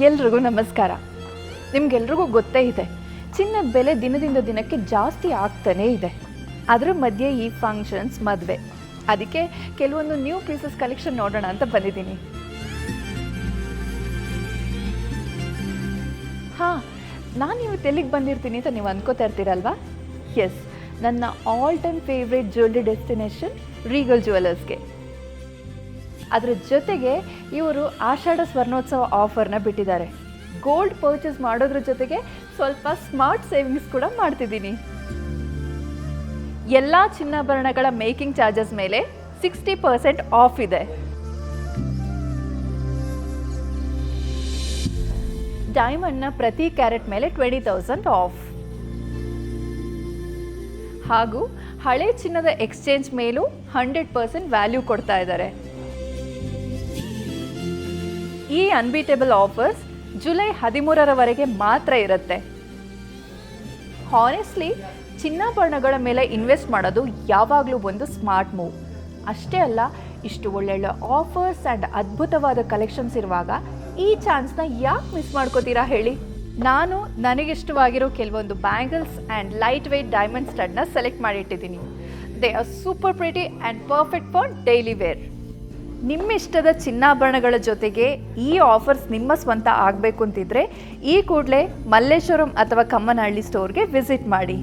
ಎಲ್ರಿಗೂ ನಮಸ್ಕಾರ. ನಿಮ್ಗೆಲ್ರಿಗೂ ಗೊತ್ತೇ ಇದೆ, ಚಿನ್ನದ ಬೆಲೆ ದಿನದಿಂದ ದಿನಕ್ಕೆ ಜಾಸ್ತಿ ಆಗ್ತಾನೇ ಇದೆ. ಅದರ ಮಧ್ಯೆ ಈ ಫಂಕ್ಷನ್ಸ್, ಮದುವೆ, ಅದಕ್ಕೆ ಕೆಲವೊಂದು ನ್ಯೂ ಪೀಸಸ್ ಕಲೆಕ್ಷನ್ ನೋಡೋಣ ಅಂತ ಬಂದಿದ್ದೀನಿ. ಹಾಂ, ನಾನು ಇವತ್ತು ಎಲ್ಲಿಗೆ ಬಂದಿರ್ತೀನಿ ಅಂತ ನೀವು ಅಂದ್ಕೋತಾ ಇರ್ತೀರಲ್ವಾ? ಎಸ್, ನನ್ನ all time favourite jewellery destination Regal ಜ್ಯುವೆಲರ್ಸ್ಗೆ. ಅದರ ಜೊತೆಗೆ ಇವರು ಆಷಾಢ ಸ್ವರ್ಣೋತ್ಸವ ಆಫರ್ನ ಬಿಟ್ಟಿದ್ದಾರೆ. ಗೋಲ್ಡ್ ಪರ್ಚೇಸ್ ಮಾಡೋದ್ರ ಜೊತೆಗೆ ಸ್ವಲ್ಪ ಸ್ಮಾರ್ಟ್ ಸೇವಿಂಗ್ಸ್ ಕೂಡ ಮಾಡ್ತಿದ್ದೀನಿ. ಎಲ್ಲ ಚಿನ್ನಾಭರಣಗಳ ಮೇಕಿಂಗ್ ಚಾರ್ಜಸ್ ಮೇಲೆ 60% ಆಫ್ ಇದೆ. ಡೈಮಂಡ್ನ ಪ್ರತಿ ಕ್ಯಾರೆಟ್ ಮೇಲೆ 20,000 ಆಫ್. ಹಾಗೂ ಹಳೆ ಚಿನ್ನದ ಎಕ್ಸ್ಚೇಂಜ್ ಮೇಲೂ 100% ವ್ಯಾಲ್ಯೂ ಕೊಡ್ತಾ ಇದ್ದಾರೆ. ಈ ಅನ್ಬೀಟೇಬಲ್ ಆಫರ್ಸ್ ಜುಲೈ 13ರವರೆಗೆ ಮಾತ್ರ ಇರುತ್ತೆ. ಹಾನೆಸ್ಟ್ಲಿ, ಚಿನ್ನಾಭರಣಗಳ ಮೇಲೆ ಇನ್ವೆಸ್ಟ್ ಮಾಡೋದು ಯಾವಾಗಲೂ ಒಂದು ಸ್ಮಾರ್ಟ್ ಮೂವ್. ಅಷ್ಟೇ ಅಲ್ಲ, ಇಷ್ಟು ಒಳ್ಳೊಳ್ಳೆ ಆಫರ್ಸ್ ಆ್ಯಂಡ್ ಅದ್ಭುತವಾದ ಕಲೆಕ್ಷನ್ಸ್ ಇರುವಾಗ ಈ ಚಾನ್ಸ್ನ ಯಾಕೆ ಮಿಸ್ ಮಾಡ್ಕೋತೀರಾ ಹೇಳಿ? ನಾನು ನನಗಿಷ್ಟವಾಗಿರೋ ಕೆಲವೊಂದು bangles and light weight diamond ಸ್ಟಡ್ನ ಸೆಲೆಕ್ಟ್ ಮಾಡಿಟ್ಟಿದ್ದೀನಿ. They are super pretty and perfect for daily wear. ನಿಮ್ಮಿಷ್ಟದ ಚಿನ್ನಾಭರಣಗಳ ಜೊತೆಗೆ ಈ ಆಫರ್ಸ್ ನಿಮ್ಮ ಸ್ವಂತ ಆಗಬೇಕು ಅಂತಿದ್ರೆ ಈ ಕೂಡಲೇ ಮಲ್ಲೇಶ್ವರಂ ಅಥವಾ ಕಮ್ಮನಹಳ್ಳಿ ಸ್ಟೋರ್ಗೆ ವಿಸಿಟ್ ಮಾಡಿ.